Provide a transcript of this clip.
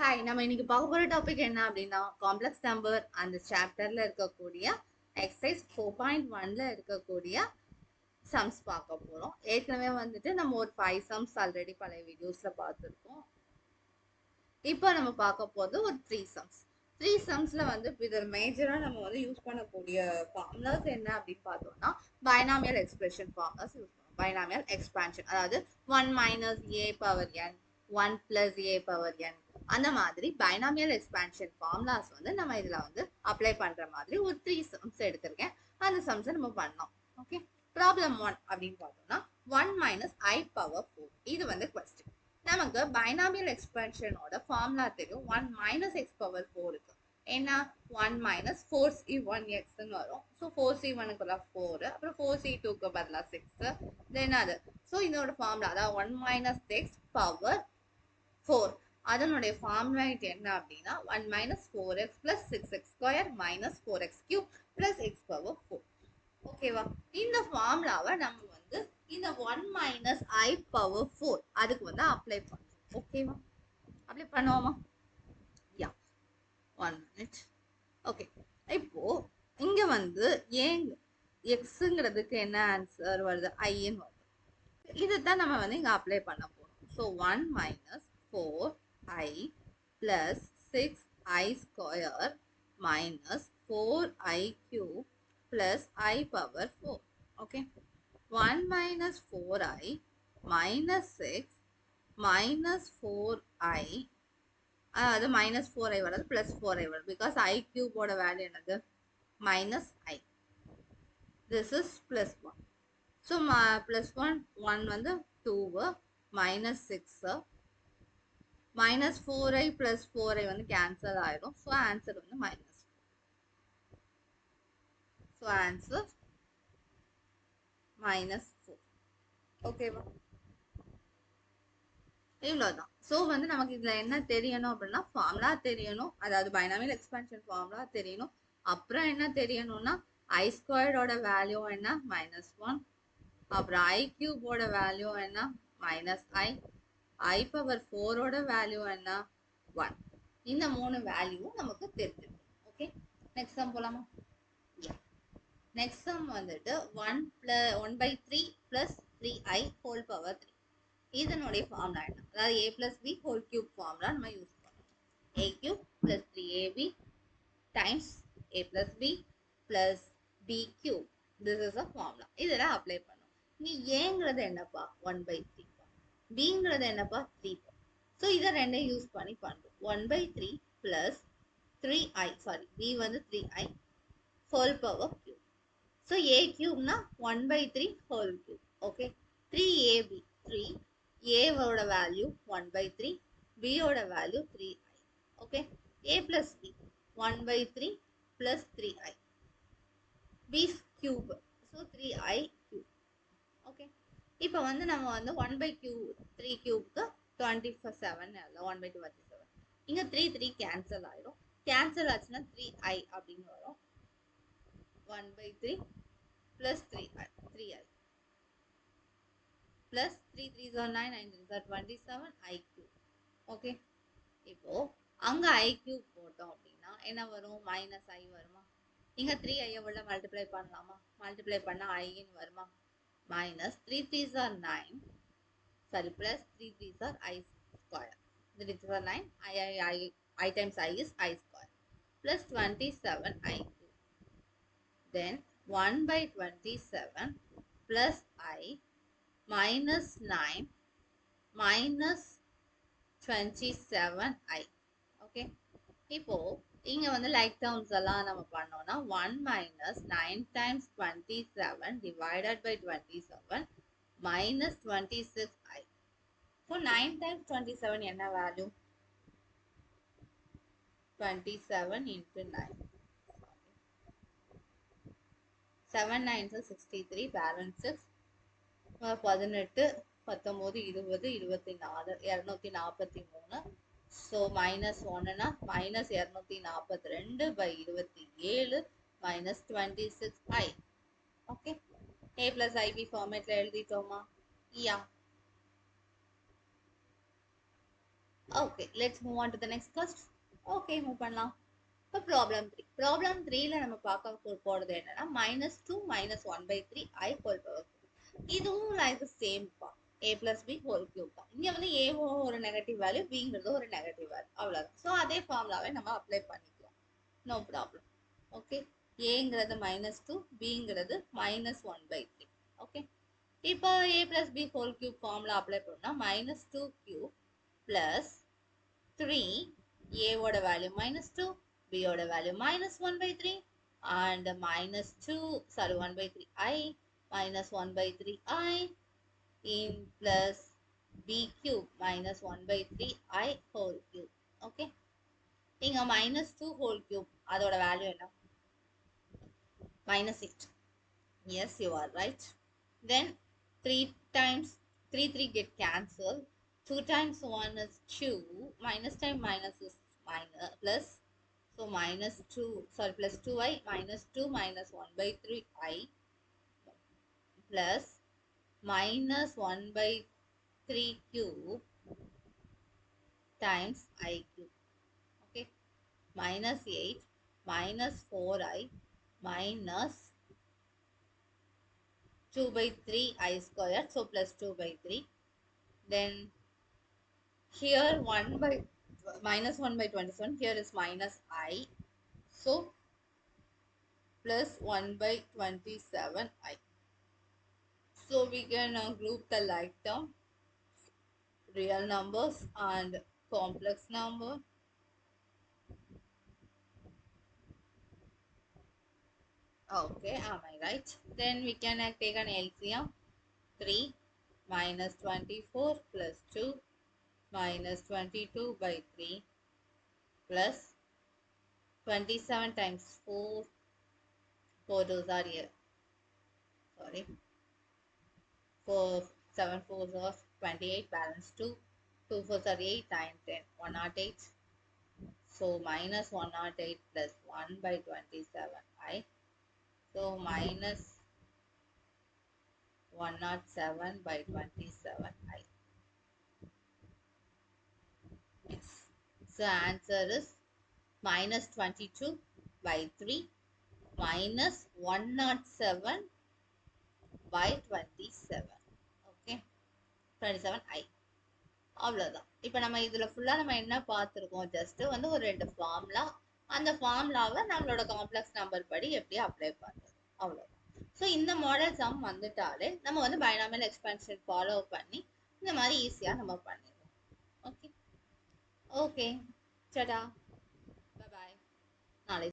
Hi, நம்ம இன்னைக்கு பார்க்க போற டாபிக் என்ன அப்படின்னா காம்ப்ளெக்ஸ் நம்பர் அந்த சாப்டர்ல இருக்கக்கூடிய எக்ஸசைஸ் 4.1ல இருக்கக்கூடிய சம்ஸ் பார்க்க போறோம். ஏற்கனவே வந்துட்டு நம்ம ஒரு 5 சம்ஸ் ஆல்ரெடி பழைய வீடியோஸ்ல பார்த்துருக்கோம். இப்போ நம்ம பார்க்க போறது ஒரு 3 சம்ஸ். 3 சம்ஸ்ல வந்து இதில் மேஜரா நம்ம வந்து யூஸ் பண்ணக்கூடிய ஃபார்முலாஸ் என்ன அப்படின்னு பார்த்தோம்னா பைனாமியல் எக்ஸ்பிரஷன் ஃபார்முலாஸ் யூஸ் பண்ணுவோம். பைனாமியல் எக்ஸ்பான்ஷன், அதாவது 1 minus a power n 1 plus a power n, அந்த மாதிரி பைனாமியல் எக்ஸ்பான்ஷன் ஃபார்முலாஸ் வந்து நம்ம இதுல வந்து அப்ளை பண்ற மாதிரி ஒரு 3 சம்ஸ் எடுத்திருக்கேன். அந்த சம்ஸை நம்ம பண்ணோம். ஓகே, ப்ராப்ளம் 1 அப்படின்னு பார்த்தோம்னா 1 மைனஸ் ஐ பவர் 4. இது வந்து கொஸ்டின். நமக்கு பைனாமியல் எக்ஸ்பான்ஷனோட ஃபார்முலா தெரியும். 1 மைனஸ் எக்ஸ் பவர் 4 இருக்கு. என்ன 1 மைனஸ் 4c1x வரும். ஸோ 4c1க்குள்ள 4, அப்புறம் 4c2க்கு பதிலாக 6, தென் அது. ஸோ இதோட ஃபார்முலா அதாவது 1 மைனஸ் எக்ஸ் பவர் 4, அதனுடைய ஃபார்முலா என்ன அப்படின்னா 1 minus 4x plus 6x square minus 4x cube plus X power 4. ஓகேவா? இந்த ஃபார்முலாவை நம்ம வந்து இந்த 1 மைனஸ் ஐ பவர் 4 அதுக்கு வந்து அப்ளை பண்ணுவோம். ஓகேவா? அப்ளை பண்ணுவோமா? யா, 1 minute. ஓகே, இப்போ இங்க வந்து ஏன் எக்ஸுங்கிறதுக்கு என்ன ஆன்சர் வருது? ஐன்னு வருது. இதுதான் நம்ம வந்து இங்க அப்ளை பண்ண போறோம். So 1 minus 4i plus 6i square minus 4i cube plus i power 4. Okay, 1 minus 4i minus 6 minus 4i, அது minus 4i வருது plus 4i வருது because i cube ஓட வேல்யூ என்னது? minus i. This is plus 1. So plus 1 1 வந்து 2, minus 6, minus 4i plus 4i வந்து cancel ஆயிடும். So answer வந்து minus 4. So answer minus 4. ஓகேவா? இவ்வளோதான். ஸோ வந்து நமக்கு இதில் என்ன தெரியணும் அப்படின்னா ஃபார்முலா தெரியணும், அதாவது பைனாமியல் எக்ஸ்பான்ஷன் ஃபார்முலா தெரியணும். அப்புறம் என்ன தெரியணும்னா ஐ ஸ்கொயர்டோட வேல்யூ என்ன? minus 1. அப்புறம் ஐ கியூபோட வேல்யூ என்ன? minus i. i பவர் 4ஓட வேல்யூ என்ன? 1. இந்த 3 வேல்யூவும் நமக்கு தெரிஞ்சிருக்கும். ஓகே, நெக்ஸ்ட் சம் போலாமா? நெக்ஸ்ட் சம் வந்துட்டு 1/3 பிளஸ் 3i ஹோல் பவர் 3. இதனுடைய ஃபார்முலா என்ன? அதாவது a plus b whole cube formula நம்ம யூஸ் பண்ணணும். a cube plus 3ab times a plus b plus b cube. This is a formula. இதில் apply பண்ணும். நீ ஏங்கிறது என்னப்பா? 1/3. பிங்கிறது என்னப்பா? 3. ஸோ இதை ரெண்டையும் யூஸ் பண்ணி பண்ணுறோம். 1/3 பிளஸ் 3i, சாரி b வந்து 3i whole power cube. So a கியூப்னா 1/3 whole cube. Okay, 3ab 3, ஏவோட வேல்யூ 1/3, பியோட value 3i. Okay, a plus b 1/3 plus 3i, b cube, so 3i cube. Okay, இப்போ வந்து நம்ம வந்து 1/3 கியூப்க்கு 27 1/27. இங்க 3 கேன்சல் ஆயிடும். கேன்சல் ஆச்சுன்னா 3i அப்படின்னு வரும். 1/3 plus 3i plus 3 3s are 9, 9 3s are 27, i cube. Okay, இப்போ அங்க i cube போட்டோம் அப்படின்னா என்ன வரும்? minus i வருமா? இங்க 3i உள்ள மல்டிப்ளை பண்ணலாமா? மல்டிப்ளை பண்ணா iன்னு வருமா? minus 3 3s are 9, sorry, plus 3 3s are i square. 3 3s are 9, I times i is i square plus 27i cube. Then 1/27 plus i minus 9 minus 27i. Okay, இப்போ இங்க வந்து like terms எல்லாம் நம்ம பண்ணோம்னா 1 minus 9 times 27 divided by 27 minus 26i. So 9 times 27 என்ன value? 27 into 9. 7 9s 63, balance 6, 18 19 20 24 243. So minus 1னா minus 242/27 minus 26i. Okay, a plus i b ஃபார்மேட்ல எழுதிட்டோமா? Yeah, Okay, let's move on to the next question. Okay, move பண்ணலாம். இப்போ problem 3. Problem 3ல நம்ம பார்க்க போறது என்னன்னா -2 -1/3 I whole power 2. இதுவும் லைக் சேம் தான். a plus b whole cube தான். இங்க வந்து a ஒரு நெகட்டிவ் வேல்யூ, bங்கிறது ஒரு நெகட்டிவ் வேல்யூ, அவ்வளவுதான். ஸோ அதே ஃபார்முலாவே நம்ம அப்ளை பண்ணிக்கலாம். No problem. ஓகே, ஏங்கிறது -2, bங்கிறது -1/3. ஓகே, இப்போ a plus b whole cube formula apply பண்ணோம்னா -2 cube plus 3, a ஓட வேல்யூ -2, b ஓட value -1/3 and -1/3 I -1/3 I in plus b cube -1/3 I whole cube. Okay, இங்க -2 whole cube அதோட value என்ன? -8. Yes, you are right. Then 3 times 3 get cancelled. 2 times 1 is 2. Minus time minus is minus plus. So plus 2i -2 -1/3 I plus -1/3 cube times I cube. Okay, -8 -4i minus 2/3 I square. So plus 2/3. Then here -1/27, here is minus I, so plus 1/27 I. So we can group the like term, real numbers and complex number. Okay, am I right? Then we can take an LCM. 3 -24 plus 2 -22/3 plus 27 times 4. 4 those are here. Sorry. 4 7 4s are 28, balance 2. 2 4s are 8, 9 10 108. So minus 108 plus 1/27 I. So minus 107/27 I. Yes. So answer is -22/3 minus 107/27. Okay, 27 I. அவ்வளவுதான். இப்போ நம்ம இதுல ஃபுல்லா நம்ம என்ன பார்த்துருக்கோம்? Just வந்து ஒரு 2 ஃபார்முலா, அந்த ஃபார்முலாவை நம்மளோட காம்ப்ளெக்ஸ் நம்பர் படி எப்படி அப்ளை பண்றது, அவ்வளவுதான். ஸோ இந்த மாடல் சம் வந்துட்டாலே நம்ம வந்து பைனாமியல் எக்ஸ்பென்ஷன் ஃபாலோ பண்ணி இந்த மாதிரி ஈஸியா நம்ம பண்ணிடுவோம். Okay okay, சடா.